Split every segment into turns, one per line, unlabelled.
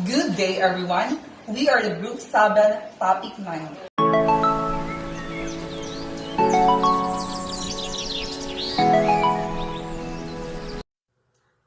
Good day, everyone. We are the Group 7, Topic 9.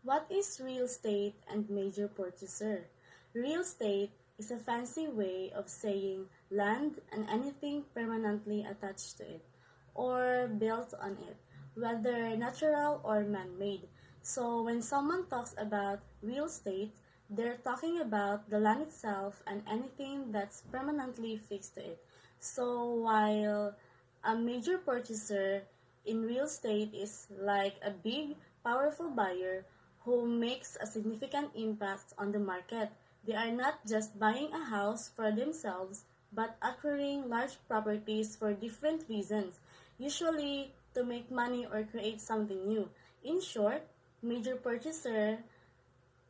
What is real estate and major purchaser? Real estate is a fancy way of saying land and anything permanently attached to it or built on it, whether natural or man-made. So when someone talks about real estate, they're talking about the land itself and anything that's permanently fixed to it. So while a major purchaser in real estate is like a big, powerful buyer who makes a significant impact on the market. They are not just buying a house for themselves, but acquiring large properties for different reasons, usually to make money or create something new. In short, major purchaser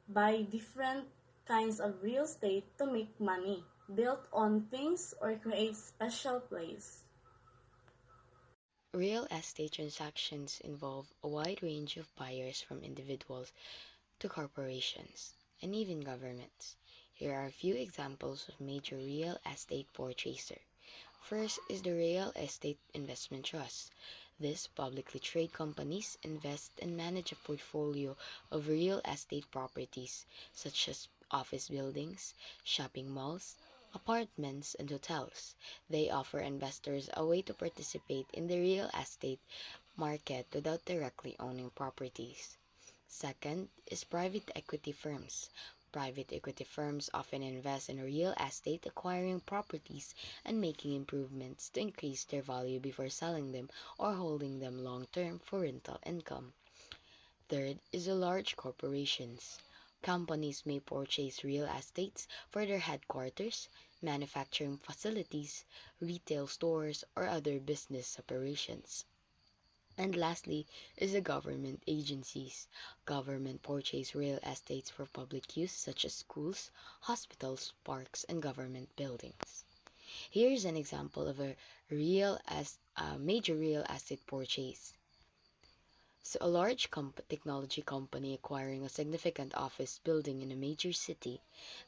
buy different kinds of real estate to make money, build on things or create special place.
Real estate transactions involve a wide range of buyers from individuals to corporations and even governments. Here are a few examples of major real estate purchaser. First is the Real Estate Investment Trust. These publicly traded companies invest and manage a portfolio of real estate properties such as office buildings, shopping malls, apartments, and hotels. They offer investors a way to participate in the real estate market without directly owning properties. Second is private equity firms. Private equity firms often invest in real estate, acquiring properties and making improvements to increase their value before selling them or holding them long term for rental income. Third is the large corporations. Companies may purchase real estates for their headquarters, manufacturing facilities, retail stores, or other business operations. And lastly is the government agencies. Government purchase real estates for public use such as schools, hospitals, parks, and government buildings. Here is an example of a major real estate purchase. So a large technology company acquiring a significant office building in a major city.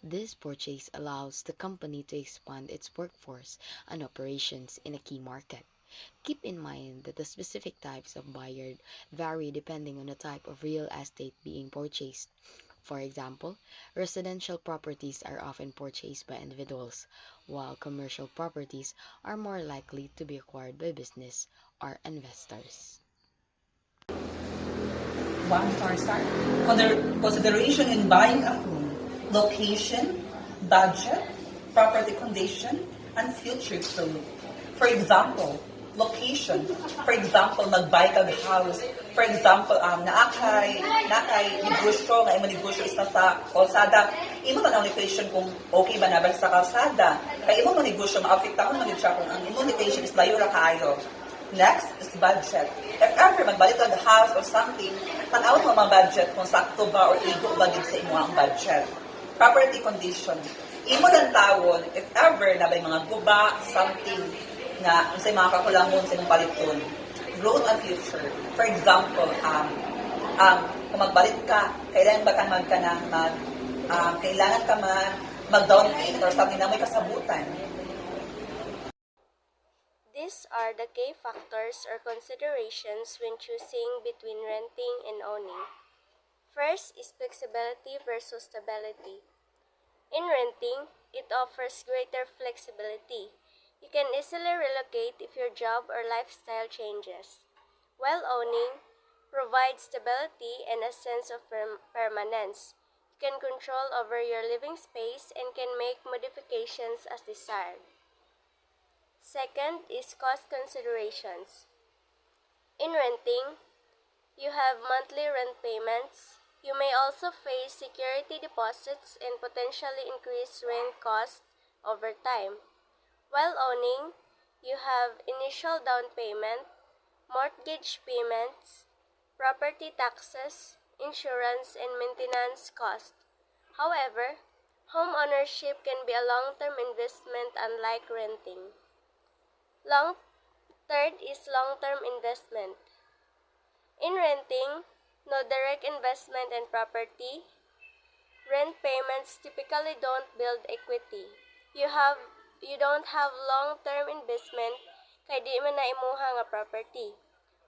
This purchase allows the company to expand its workforce and operations in a key market. Keep in mind that the specific types of buyer vary depending on the type of real estate being purchased. For example, residential properties are often purchased by individuals, while commercial properties are more likely to be acquired by business or investors.
One star. Consideration in buying a home. Location, budget, property condition, and future proof. For example, location. For example, mag-buy kag house. For example, naakay negosyo, nga imo negosyo is nasa kalsada. Imo tanang location kung okay ba na ba sa kalsada. Kaya imo mo negosyo, maapektahan mo siya kung ang imo location is layo ra kaayo. Next is budget. If ever magbalik ka the house or something, tanawin mo mga budget kung sakto ba or igo ba din sa imo ang budget. Property condition. Imo lang tawon, if ever na may mga guba, something na sa mga kakulangon sa imong paliton. Growth and future. For example, kung magbalik ka, kailangan ba ka kailangan ka mag-down payment or something na may kasabutan.
These are the key factors or considerations when choosing between renting and owning. First is flexibility versus stability. In renting, it offers greater flexibility. You can easily relocate if your job or lifestyle changes, while owning provides stability and a sense of permanence. You can control over your living space and can make modifications as desired. Second is cost considerations. In renting, you have monthly rent payments. You may also face security deposits and potentially increase rent costs over time. While owning, you have initial down payment, mortgage payments, property taxes, insurance, and maintenance costs. However, home ownership can be a long-term investment unlike renting. Third is long-term investment. In renting, no direct investment in property, Rent payments typically don't build equity. You don't have long-term investment kay di man na imuha nga property.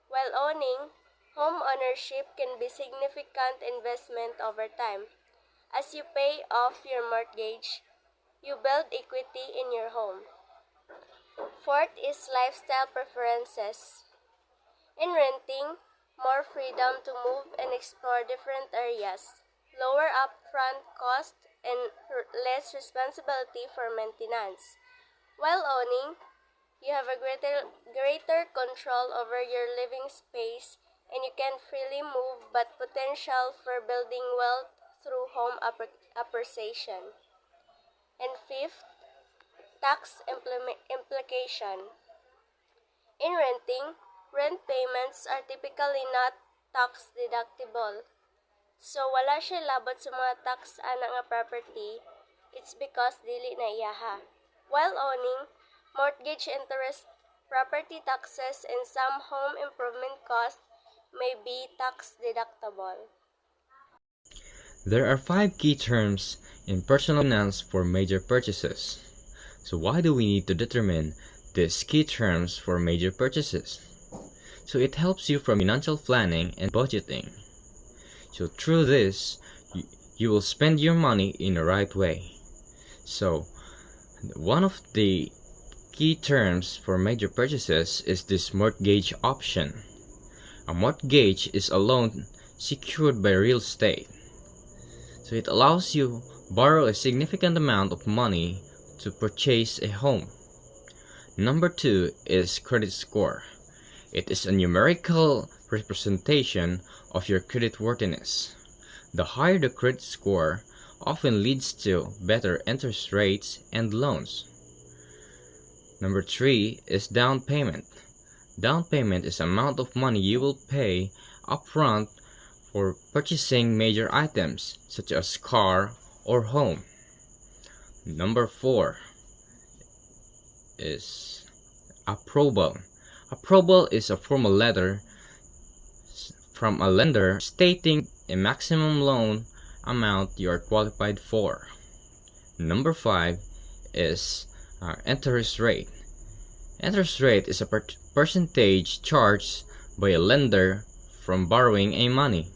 While owning, home ownership can be significant investment over time. As you pay off your mortgage, you build equity in your home. Fourth is lifestyle preferences. In renting, more freedom to move and explore different areas, lower upfront cost, and less responsibility for maintenance. While owning, you have a greater control over your living space and you can freely move but potential for building wealth through home appreciation. And fifth, tax implication. In renting, rent payments are typically not tax deductible. So wala siya labot sa mga tax ana nga property, it's because dili na iyaha. While owning, mortgage interest, property taxes, and some home improvement costs may be tax deductible.
There are 5 key terms in personal finance for major purchases. So why do we need to determine these key terms for major purchases? So it helps you from financial planning and budgeting. So through this, you will spend your money in the right way. So one of the key terms for major purchases is this mortgage option. A mortgage is a loan secured by real estate. So it allows you borrow a significant amount of money to purchase a home. Number 2 is credit score. It is a numerical representation of your creditworthiness. The higher the credit score often leads to better interest rates and loans. Number 3 is down payment. Down payment is the amount of money you will pay upfront for purchasing major items such as car or home. Number 4 is approval. Approval is a formal letter from a lender stating a maximum loan amount you are qualified for. Number 5 is interest rate. Interest rate is a percentage charged by a lender from borrowing a money.